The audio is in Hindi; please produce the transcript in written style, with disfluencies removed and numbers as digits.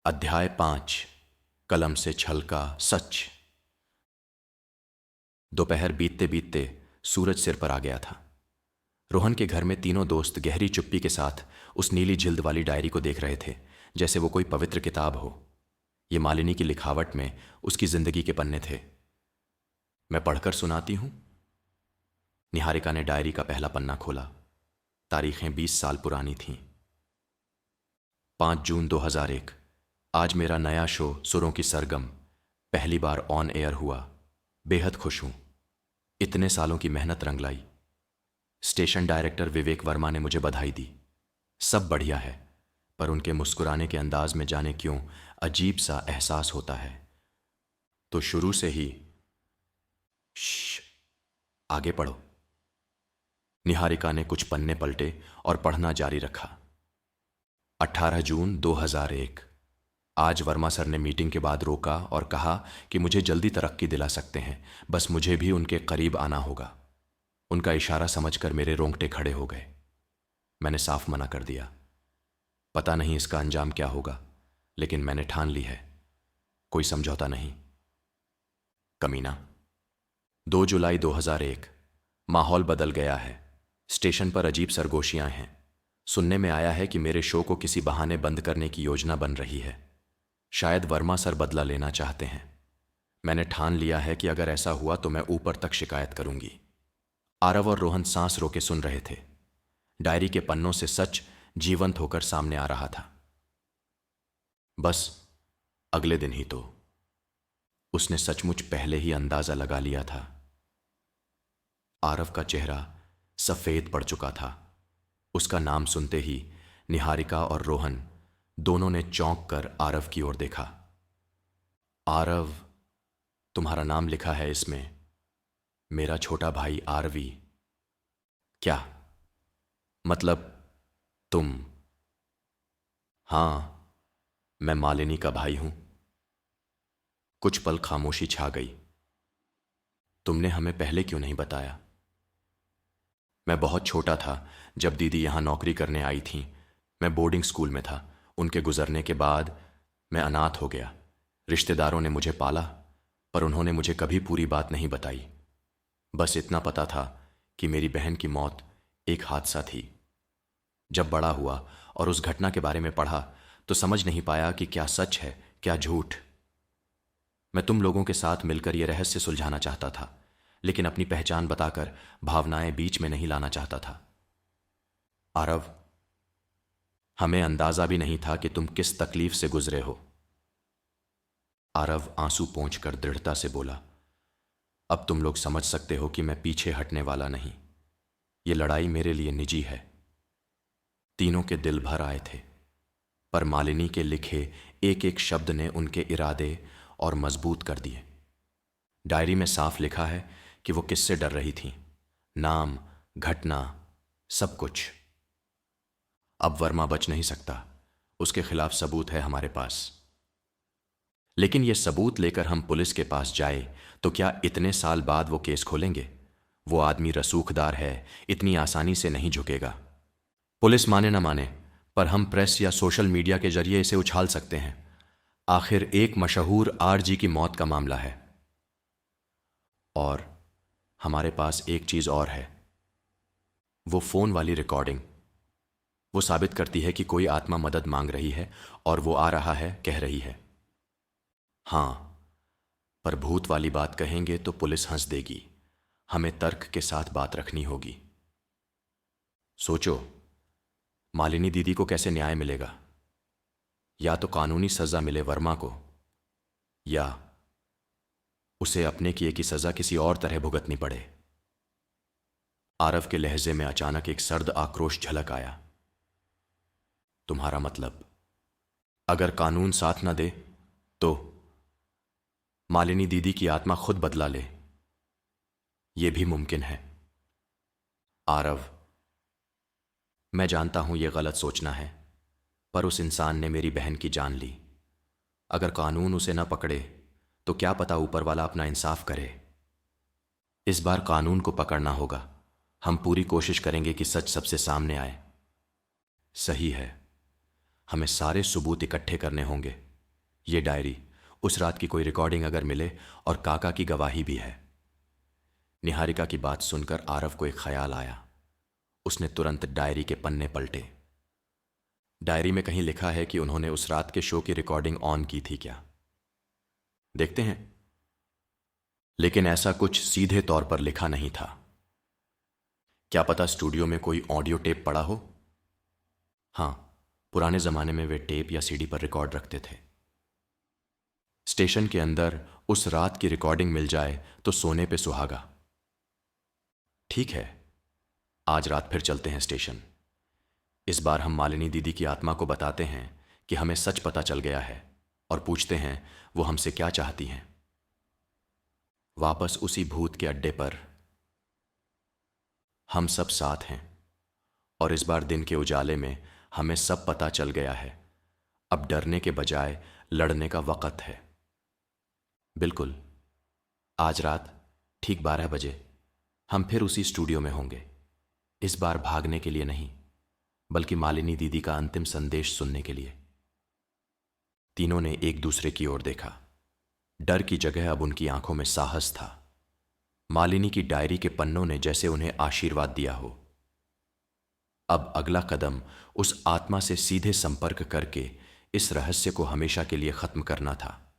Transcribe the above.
अध्याय 5। कलम से छल का सच। दोपहर बीतते बीतते सूरज सिर पर आ गया था। रोहन के घर में तीनों दोस्त गहरी चुप्पी के साथ उस नीली जिल्द वाली डायरी को देख रहे थे, जैसे वो कोई पवित्र किताब हो। ये मालिनी की लिखावट में उसकी जिंदगी के पन्ने थे। मैं पढ़कर सुनाती हूं। निहारिका ने डायरी का पहला पन्ना खोला। तारीखें 20 साल पुरानी थीं। 5 जून 2001। आज मेरा नया शो सुरों की सरगम पहली ऑन एयर हुआ। बेहद खुश हूं। इतने सालों की मेहनत रंग लाई। स्टेशन डायरेक्टर विवेक वर्मा ने मुझे बधाई दी। सब बढ़िया है, पर उनके मुस्कुराने के अंदाज में जाने क्यों अजीब सा एहसास होता है। तो शुरू से ही श्श, आगे पढ़ो। निहारिका ने कुछ पन्ने पलटे और पढ़ना जारी रखा। 18 जून 2001। आज वर्मा सर ने मीटिंग के बाद रोका और कहा कि मुझे जल्दी तरक्की दिला सकते हैं, बस मुझे भी उनके करीब आना होगा। उनका इशारा समझकर मेरे रोंगटे खड़े हो गए। मैंने साफ मना कर दिया। पता नहीं इसका अंजाम क्या होगा, लेकिन मैंने ठान ली है, कोई समझौता नहीं। कमीना। 2 जुलाई 2001। माहौल बदल गया है। स्टेशन पर अजीब सरगोशियां हैं। सुनने में आया है कि मेरे शो को किसी बहाने बंद करने की योजना बन रही है। शायद वर्मा सर बदला लेना चाहते हैं। मैंने ठान लिया है कि अगर ऐसा हुआ तो मैं ऊपर तक शिकायत करूंगी। आरव और रोहन सांस रोके सुन रहे थे। डायरी के पन्नों से सच जीवंत होकर सामने आ रहा था। बस अगले दिन ही तो उसने सचमुच पहले ही अंदाजा लगा लिया था। आरव का चेहरा सफेद पड़ चुका था। उसका नाम सुनते ही निहारिका और रोहन दोनों ने चौंक कर आरव की ओर देखा। आरव, तुम्हारा नाम लिखा है इसमें। मेरा छोटा भाई आरवी। क्या मतलब तुम? हां, मैं मालिनी का भाई हूं। कुछ पल खामोशी छा गई। तुमने हमें पहले क्यों नहीं बताया? मैं बहुत छोटा था जब दीदी यहां नौकरी करने आई थीं। मैं बोर्डिंग स्कूल में था। उनके गुजरने के बाद मैं अनाथ हो गया। रिश्तेदारों ने मुझे पाला, पर उन्होंने मुझे कभी पूरी बात नहीं बताई। बस इतना पता था कि मेरी बहन की मौत एक हादसा थी। जब बड़ा हुआ और उस घटना के बारे में पढ़ा तो समझ नहीं पाया कि क्या सच है क्या झूठ। मैं तुम लोगों के साथ मिलकर यह रहस्य सुलझाना चाहता था, लेकिन अपनी पहचान बताकर भावनाएं बीच में नहीं लाना चाहता था। आरव, हमें अंदाजा भी नहीं था कि तुम किस तकलीफ से गुजरे हो। आरव आंसू पोंछकर दृढ़ता से बोला। अब तुम लोग समझ सकते हो कि मैं पीछे हटने वाला नहीं। ये लड़ाई मेरे लिए निजी है। तीनों के दिल भर आए थे, पर मालिनी के लिखे एक एक शब्द ने उनके इरादे और मजबूत कर दिए। डायरी में साफ लिखा है कि वो किससे डर रही थीं। नाम, घटना, सब कुछ। अब वर्मा बच नहीं सकता। उसके खिलाफ सबूत है हमारे पास। लेकिन यह सबूत लेकर हम पुलिस के पास जाए तो क्या इतने साल बाद वो केस खोलेंगे? वो आदमी रसूखदार है, इतनी आसानी से नहीं झुकेगा। पुलिस माने ना माने, पर हम प्रेस या सोशल मीडिया के जरिए इसे उछाल सकते हैं। आखिर एक मशहूर आरजी की मौत का मामला है। और हमारे पास एक चीज और है, वो फोन वाली रिकॉर्डिंग। वो साबित करती है कि कोई आत्मा मदद मांग रही है और वो आ रहा है, कह रही है। हां, पर भूत वाली बात कहेंगे तो पुलिस हंस देगी। हमें तर्क के साथ बात रखनी होगी। सोचो, मालिनी दीदी को कैसे न्याय मिलेगा? या तो कानूनी सजा मिले वर्मा को, या उसे अपने किए की सजा किसी और तरह भुगतनी पड़े। आरव के लहजे में अचानक एक सर्द आक्रोश झलक आया। तुम्हारा मतलब, अगर कानून साथ न दे तो मालिनी दीदी की आत्मा खुद बदला ले? यह भी मुमकिन है। आरव, मैं जानता हूं यह गलत सोचना है, पर उस इंसान ने मेरी बहन की जान ली। अगर कानून उसे न पकड़े तो क्या पता ऊपर वाला अपना इंसाफ करे। इस बार कानून को पकड़ना होगा। हम पूरी कोशिश करेंगे कि सच सबसे सामने आए। सही है, हमें सारे सबूत इकट्ठे करने होंगे। ये डायरी, उस रात की कोई रिकॉर्डिंग अगर मिले और काका की गवाही भी है। निहारिका की बात सुनकर आरव को एक ख्याल आया। उसने तुरंत डायरी के पन्ने पलटे। डायरी में कहीं लिखा है कि उन्होंने उस रात के शो की रिकॉर्डिंग ऑन की थी क्या? देखते हैं। लेकिन ऐसा कुछ सीधे तौर पर लिखा नहीं था। क्या पता स्टूडियो में कोई ऑडियो टेप पड़ा हो? हां, पुराने जमाने में वे टेप या सीडी पर रिकॉर्ड रखते थे। स्टेशन के अंदर उस रात की रिकॉर्डिंग मिल जाए तो सोने पे सुहागा। ठीक है, आज रात फिर चलते हैं स्टेशन। इस बार हम मालिनी दीदी की आत्मा को बताते हैं कि हमें सच पता चल गया है और पूछते हैं वो हमसे क्या चाहती हैं। वापस उसी भूत के अड्डे पर हम सब साथ हैं और इस बार दिन के उजाले में हमें सब पता चल गया है। अब डरने के बजाय लड़ने का वक्त है। बिल्कुल, आज रात ठीक 12 बजे हम फिर उसी स्टूडियो में होंगे। इस बार भागने के लिए नहीं, बल्कि मालिनी दीदी का अंतिम संदेश सुनने के लिए। तीनों ने एक दूसरे की ओर देखा। डर की जगह अब उनकी आंखों में साहस था। मालिनी की डायरी के पन्नों ने जैसे उन्हें आशीर्वाद दिया हो। अब अगला कदम उस आत्मा से सीधे संपर्क करके इस रहस्य को हमेशा के लिए खत्म करना था।